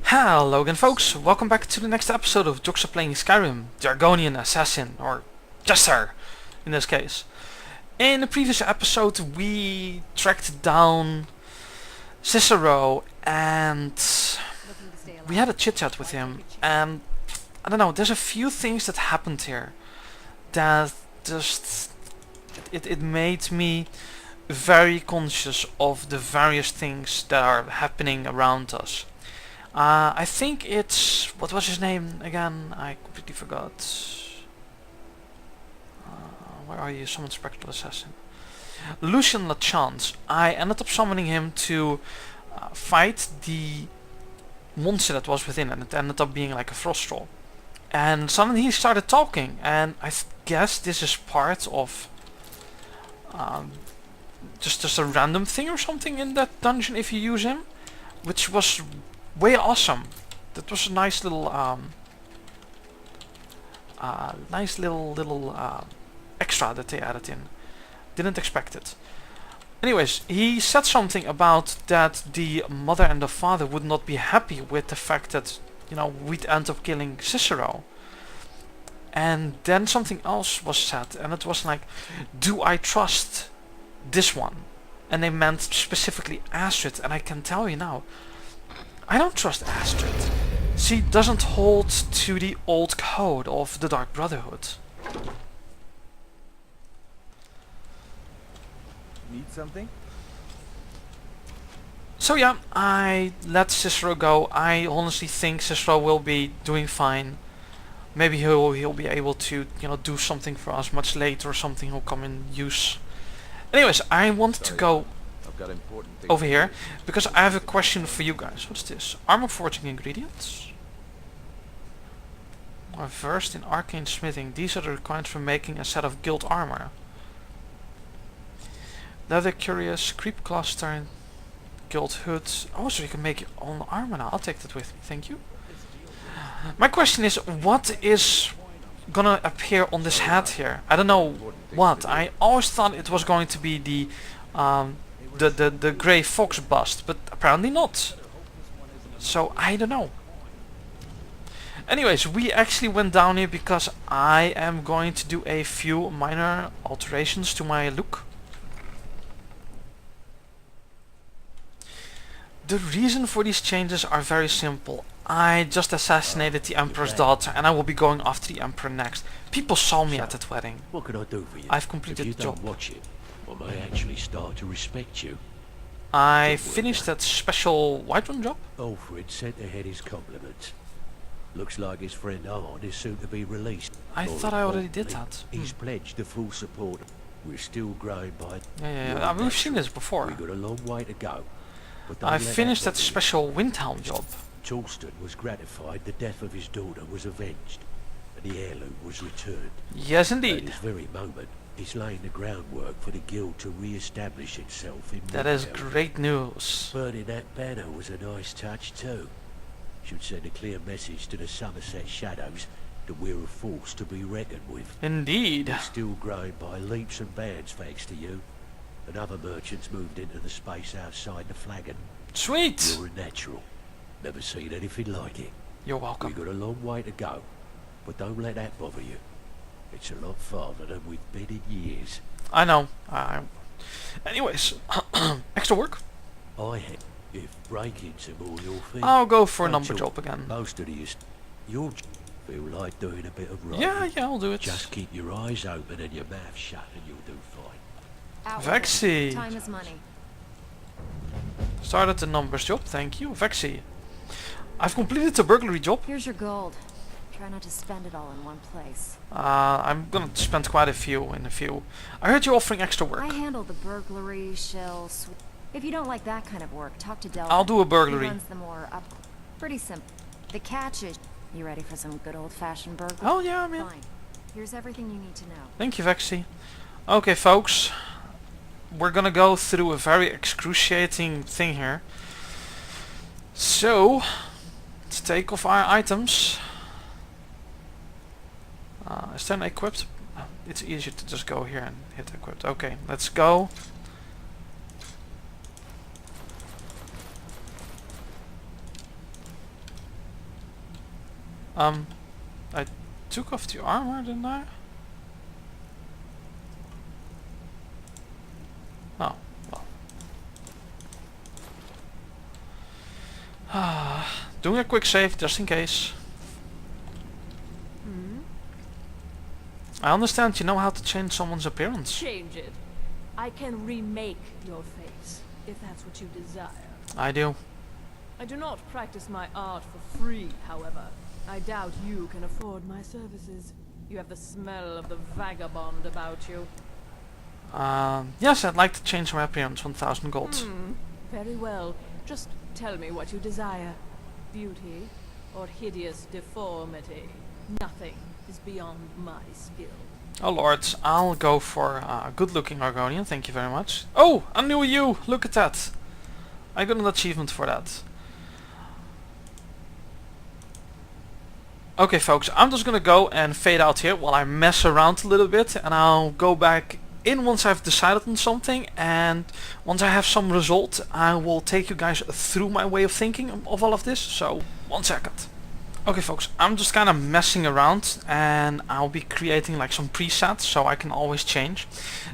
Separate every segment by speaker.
Speaker 1: Hello again folks, welcome back to the next episode of Joxer playing Skyrim, the Argonian assassin, or Joxer in this case. In the previous episode we tracked down Cicero and we had a chit chat with him, and I don't know, there's a few things that happened here that just it made me very conscious of the various things that are happening around us. I think it's... what was his name again? I completely forgot. Where are you? Summon Spectral Assassin. Lucian Lachance. I ended up summoning him to fight the monster that was within, and it ended up being like a frost troll. And suddenly he started talking, and I guess this is part of just a random thing or something in that dungeon if you use him, which was way awesome. That was a nice little extra that they added in. Didn't expect it. Anyways, he said something about that the mother and the father would not be happy with the fact that, you know, we'd end up killing Cicero. And then something else was said, and it was like, do I trust this one? And they meant specifically Astrid, and I can tell you now, I don't trust Astrid. She doesn't hold to the old code of the Dark Brotherhood.
Speaker 2: Need something?
Speaker 1: So yeah, I let Cicero go. I honestly think Cicero will be doing fine. Maybe he'll be able to, you know, do something for us much later or something will come in use. Anyways, I wanted to go over here because I have a question for you guys. What's this? Armor forging ingredients? Are versed in arcane smithing. These are the requirements for making a set of guild armor. Leather curious, creep cluster, guild hood. Oh, so you can make your own armor now. I'll take that with me. Thank you. My question is, what is gonna appear on this hat here? I don't know what. I always thought it was going to be the grey fox bust, but apparently not. So I don't know. Anyways, we actually went down here because I am going to do a few minor alterations to my look. The reason for these changes are very simple. I just assassinated the Emperor's daughter and I will be going after the Emperor next. People saw me at that wedding.
Speaker 3: What can I do for you?
Speaker 1: I've completed the job.
Speaker 3: If you don't watch it, I may actually start to respect you.
Speaker 1: I finished that special Whiterun job.
Speaker 3: Ulfric sent ahead his compliments. Looks like his friend Arn is soon to be released.
Speaker 1: I thought I already did that.
Speaker 3: He's pledged the full support. We're still growing by...
Speaker 1: Yeah. We've seen this before.
Speaker 3: We've got a long way to go.
Speaker 1: I finished that special Windhelm job.
Speaker 3: Torsten was gratified the death of his daughter was avenged, and the heirloom was returned.
Speaker 1: Yes, indeed.
Speaker 3: At this very moment, he's laying the groundwork for the guild to re-establish itself in
Speaker 1: That is
Speaker 3: Morthal.
Speaker 1: great news.
Speaker 3: Burning that banner was a nice touch too. Should send a clear message to the Somerset Shadows that we're a force to be reckoned with.
Speaker 1: Indeed.
Speaker 3: We're still growing by leaps and bounds thanks to you. And other merchants moved into the space outside the flagon.
Speaker 1: Sweet!
Speaker 3: You're a natural. Never seen anything like it.
Speaker 1: You're welcome.
Speaker 3: We've got a long way to go, but don't let that bother you. It's a lot farther than we've been in years.
Speaker 1: I know. Anyways, extra work?
Speaker 3: I had. If break-ins are all your thing,
Speaker 1: I'll go for a number job again.
Speaker 3: Most of these, you'll feel like doing a bit of writing.
Speaker 1: Yeah, I'll do it.
Speaker 3: Just keep your eyes open and your mouth shut and you'll do fine.
Speaker 1: Vexy.
Speaker 4: Time is money.
Speaker 1: Started the numbers job, thank you. Vexy. I've completed the burglary job.
Speaker 4: Here's your gold. Try not to spend it all in one place.
Speaker 1: I'm gonna spend quite a few in a few. I heard you're offering extra work.
Speaker 4: I handle the burglary, shells. If you don't like that kind of work, talk to Delvin.
Speaker 1: I'll do a burglary.
Speaker 4: He runs the more up. Pretty simple. The catch is, you ready for some good old-fashioned burglary?
Speaker 1: Oh yeah, man.
Speaker 4: Fine. Here's everything you need to know.
Speaker 1: Thank you, Vexy. Okay, folks. We're gonna go through a very excruciating thing here. So, let's take off our items. Is there an equipped? It's easier to just go here and hit equipped. Okay, let's go. I took off the armor, didn't I? Oh, well. Doing a quick save just in case. I understand you know how to change someone's appearance.
Speaker 2: Change it. I can remake your face, if that's what you desire.
Speaker 1: I do.
Speaker 2: I do not practice my art for free, however. I doubt you can afford my services. You have the smell of the vagabond about you.
Speaker 1: Yes, I'd like to change my appearance, 1,000 gold.
Speaker 2: Very well. Just tell me what you desire. Beauty or hideous deformity. Nothing is beyond my skill.
Speaker 1: Oh lord, I'll go for a good looking Argonian, thank you very much. Oh, I knew you! Look at that! I got an achievement for that. Okay folks, I'm just gonna go and fade out here while I mess around a little bit, and I'll go back in once I've decided on something, and once I have some result I will take you guys through my way of thinking of all of this, so 1 second. Okay folks, I'm just kind of messing around and I'll be creating like some presets so I can always change.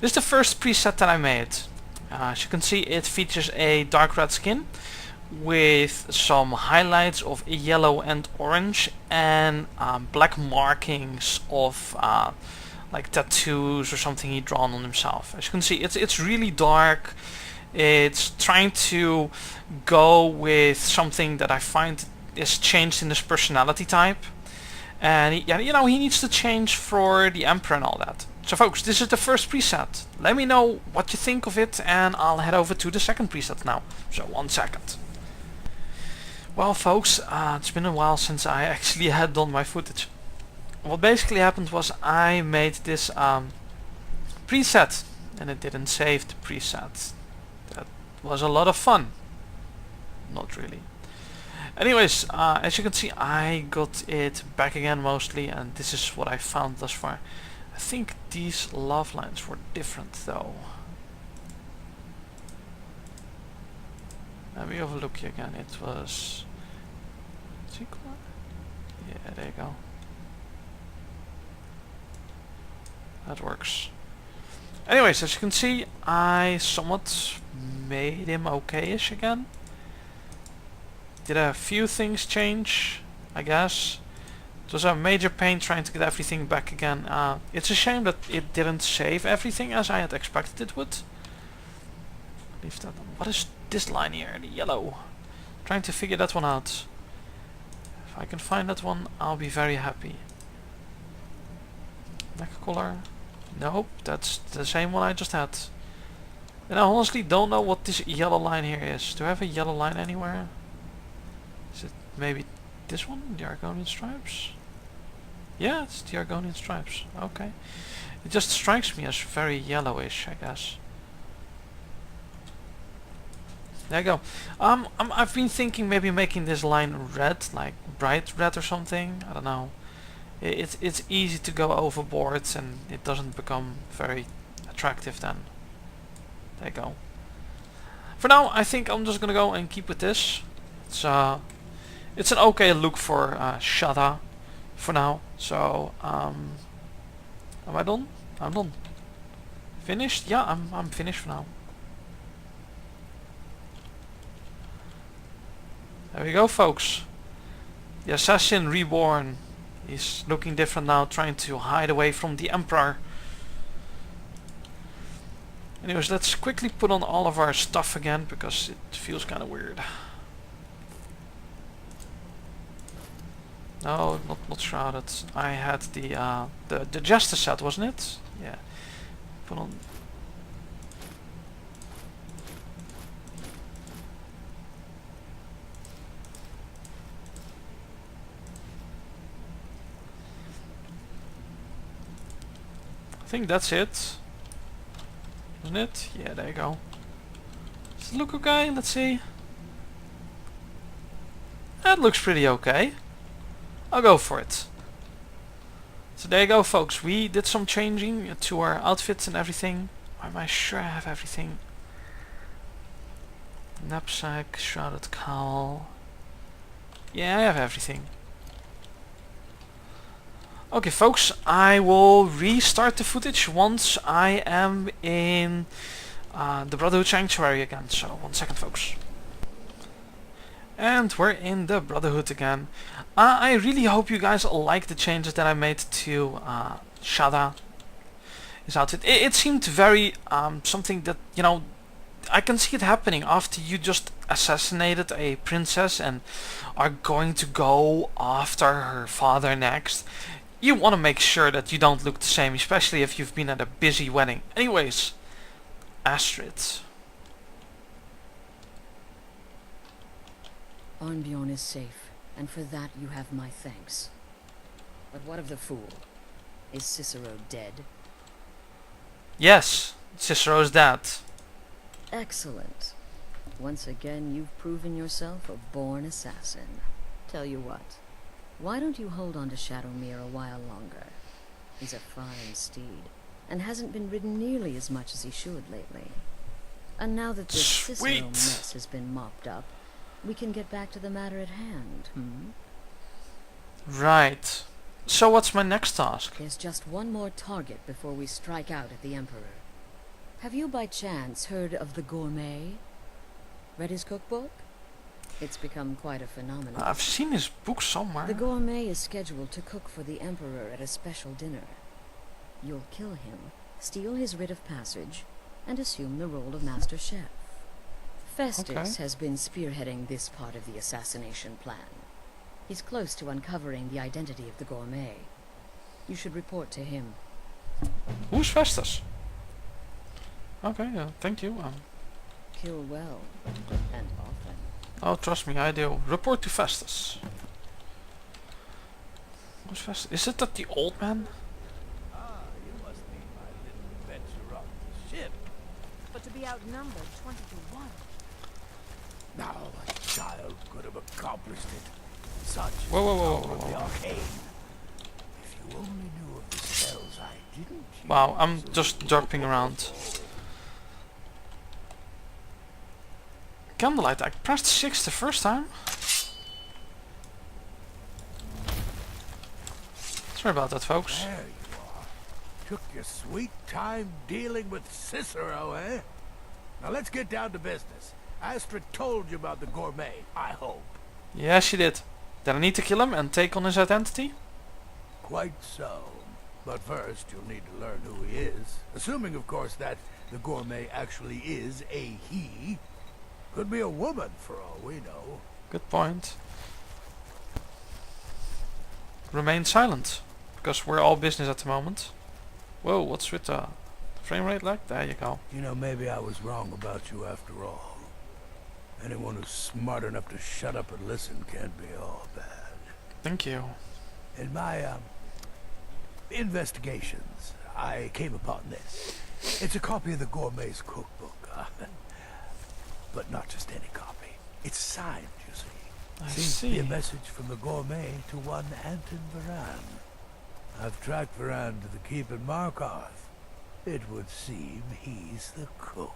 Speaker 1: This is the first preset that I made. As you can see, it features a dark red skin with some highlights of yellow and orange, and black markings of like tattoos or something he drawn on himself. As you can see, it's really dark. It's trying to go with something that I find is changed in his personality type, and you know, he needs to change for the Emperor and all that. So folks, this is the first preset. Let me know what you think of it and I'll head over to the second preset now. So 1 second. Well folks, it's been a while since I actually had done my footage. What basically happened was I made this preset and it didn't save the preset. That was a lot of fun. Not really. Anyways, as you can see, I got it back again mostly, and this is what I found thus far. I think these love lines were different though. Let me overlook you again. It was sequel? Yeah, there you go. That works. Anyways, as you can see, I somewhat made him okay-ish again. Did a few things change, I guess. It was a major pain trying to get everything back again. It's a shame that it didn't save everything as I had expected it would. Leave that on. What is this line here? The yellow. Trying to figure that one out. If I can find that one, I'll be very happy. Neck collar. Nope, that's the same one I just had. And I honestly don't know what this yellow line here is. Do I have a yellow line anywhere? Is it maybe this one? The Argonian stripes? Yeah, it's the Argonian stripes. Okay. It just strikes me as very yellowish, I guess. There you go. I've been thinking maybe making this line red, like bright red or something. I don't know. It's easy to go overboard and it doesn't become very attractive then. There you go. For now, I think I'm just gonna go and keep with this. It's an okay look for Shada for now. So, am I done? I'm done. Finished? Yeah, I'm finished for now. There we go, folks. The assassin reborn. He's looking different now, trying to hide away from the Emperor. Anyways, let's quickly put on all of our stuff again, because it feels kind of weird. No, not shrouded. I had the Jester set, wasn't it? Yeah. Put on. I think that's it. Isn't it? Yeah, there you go. Does it look okay? Let's see. That looks pretty okay. I'll go for it. So there you go, folks. We did some changing to our outfits and everything. Am I sure I have everything? Knapsack, shrouded cowl. Yeah, I have everything. Okay, folks, I will restart the footage once I am in the Brotherhood Sanctuary again. So, 1 second, folks. And we're in the Brotherhood again. I really hope you guys like the changes that I made to Shada. It seemed very something that, you know, I can see it happening after you just assassinated a princess and are going to go after her father next. You want to make sure that you don't look the same, especially if you've been at a busy wedding. Anyways, Astrid.
Speaker 5: Arnbjorn is safe, and for that you have my thanks. But what of the fool? Is Cicero dead?
Speaker 1: Yes, Cicero's dead.
Speaker 5: Excellent. Once again, you've proven yourself a born assassin. Tell you what, why don't you hold on to Shadowmere a while longer? He's a fine steed, and hasn't been ridden nearly as much as he should lately. And now that this Cicero mess has been mopped up, we can get back to the matter at hand,
Speaker 1: Right. So what's my next task?
Speaker 5: There's just one more target before we strike out at the Emperor. Have you by chance heard of the Gourmet? Read his cookbook? It's become quite a phenomenon.
Speaker 1: I've seen his book somewhere.
Speaker 5: The Gourmet is scheduled to cook for the Emperor at a special dinner. You'll kill him, steal his writ of passage, and assume the role of Master Chef. Festus has been spearheading this part of the assassination plan. He's close to uncovering the identity of the Gourmet. You should report to him.
Speaker 1: Who's Festus? Okay, thank you.
Speaker 5: Kill well, and often.
Speaker 1: Oh, trust me, I do. Report to Festus. Who's Festus? Is it that the old man?
Speaker 3: You must be my little adventure on the ship.
Speaker 2: But to be outnumbered 20 to 1.
Speaker 3: Now a child could have accomplished it. Such
Speaker 1: Whoa.
Speaker 3: the arcane. If you only knew of the spells I didn't use.
Speaker 1: Wow, I'm just derping around. Candlelight, I pressed 6 the first time. Sorry about that, folks.
Speaker 3: There you are. Took your sweet time dealing with Cicero, eh? Now let's get down to business. Astrid told you about the Gourmet, I hope.
Speaker 1: Yeah, she did. Did I need to kill him and take on his identity?
Speaker 3: Quite so. But first, you'll need to learn who he is. Assuming, of course, that the Gourmet actually is a he. Could be a woman, for all we know.
Speaker 1: Good point. Remain silent, because we're all business at the moment. Whoa, what's with the frame rate like? There you go.
Speaker 3: You know, maybe I was wrong about you after all. Anyone who's smart enough to shut up and listen can't be all bad.
Speaker 1: Thank you.
Speaker 3: In my, investigations, I came upon this. It's a copy of the Gourmet's cookbook, but not just any copy. It's signed, you see.
Speaker 1: I
Speaker 3: Seems to be a
Speaker 1: see.
Speaker 3: message from the Gourmet to one Anton Varan. I've tracked Varan to the keep in Markarth. It would seem he's the cook.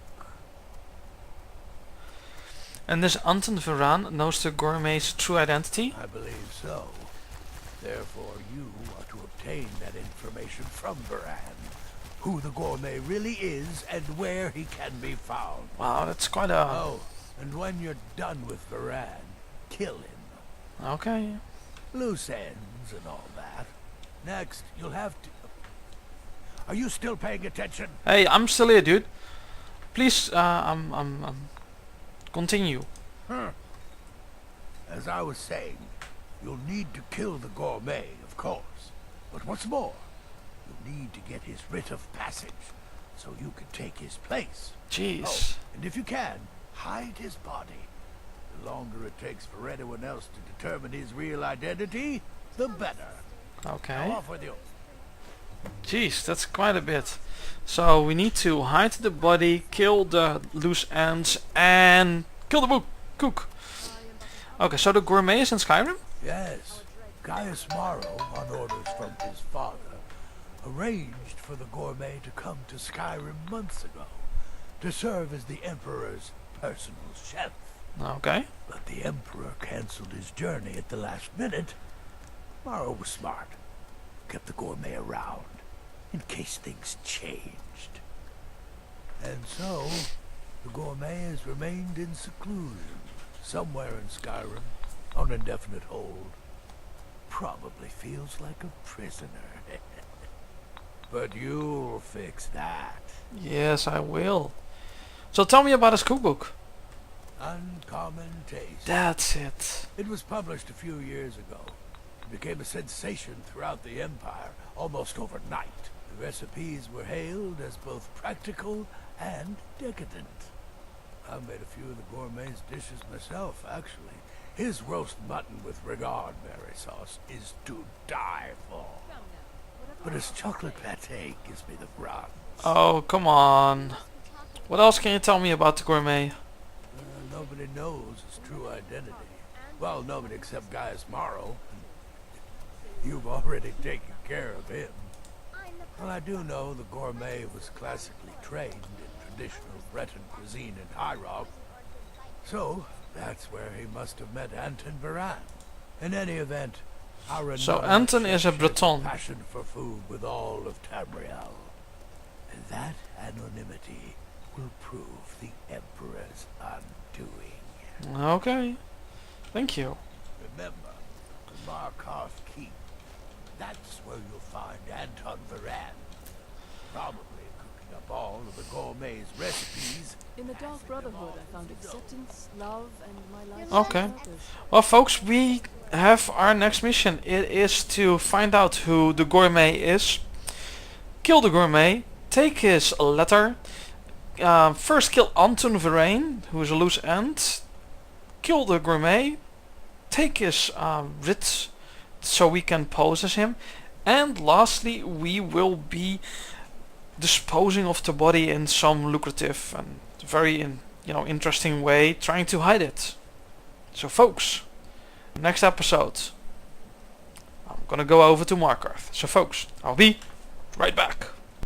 Speaker 1: And this Anton Varan knows the Gourmet's true identity?
Speaker 3: I believe so. Therefore, you are to obtain that information from Varan. Who the Gourmet really is and where he can be found.
Speaker 1: Wow, that's quite a...
Speaker 3: Oh, and when you're done with Varan, kill him.
Speaker 1: Okay.
Speaker 3: Loose ends and all that. Next, you'll have to... Are you still paying attention?
Speaker 1: Hey, I'm still here, dude. Please, continue.
Speaker 3: As I was saying, you'll need to kill the Gourmet, of course. But what's more, you'll need to get his writ of passage, so you can take his place.
Speaker 1: Jeez.
Speaker 3: Oh, and if you can, hide his body. The longer it takes for anyone else to determine his real identity, the better.
Speaker 1: Okay.
Speaker 3: Now off with you.
Speaker 1: Jeez, that's quite a bit. So we need to hide the body, kill the loose ends, and kill the cook. Okay, so the Gourmet is in Skyrim?
Speaker 3: Yes. Gaius Morrow, on orders from his father, arranged for the Gourmet to come to Skyrim months ago to serve as the Emperor's personal chef.
Speaker 1: Okay.
Speaker 3: But the Emperor cancelled his journey at the last minute. Morrow was smart. kept the gourmet around in case things changed. And so, the gourmet has remained in seclusion, somewhere in Skyrim, on indefinite hold. Probably feels like a prisoner. But you'll fix that.
Speaker 1: Yes, I will. So tell me about his cookbook.
Speaker 3: Uncommon Taste.
Speaker 1: That's it.
Speaker 3: It was published a few years ago. It became a sensation throughout the Empire, almost overnight. The recipes were hailed as both practical and decadent. I've made a few of the gourmet's dishes myself, actually. His roast mutton with regard berry sauce is to die for. But his chocolate pate gives me the runs.
Speaker 1: Oh, come on. What else can you tell me about the gourmet?
Speaker 3: Nobody knows his true identity. Well, nobody except Gaius Morrow. You've already taken care of him. Well, I do know the gourmet was classically trained in traditional Breton cuisine in High Rock. So, that's where he must have met Anton Varan. In any event, our
Speaker 1: So Anton is a Breton.
Speaker 3: passion for food with all of Tamriel. And that anonymity will prove the Emperor's undoing.
Speaker 1: Okay. Thank you.
Speaker 3: Remember, the Markarth Keep. That's where you'll find Anton Varan. Probably cooking up all of the gourmet's recipes.
Speaker 2: In the Dark Brotherhood, I found acceptance, love, and my life.
Speaker 1: Okay. Well, folks, we have our next mission. It is to find out who the gourmet is, kill the gourmet, take his letter, first kill Anton Vereen, who is a loose end, kill the gourmet, take his writ so we can possess him, and lastly we will be disposing of the body in some lucrative and very interesting way, trying to hide it. So folks, next episode I'm gonna go over to Markarth. So folks, I'll be right back.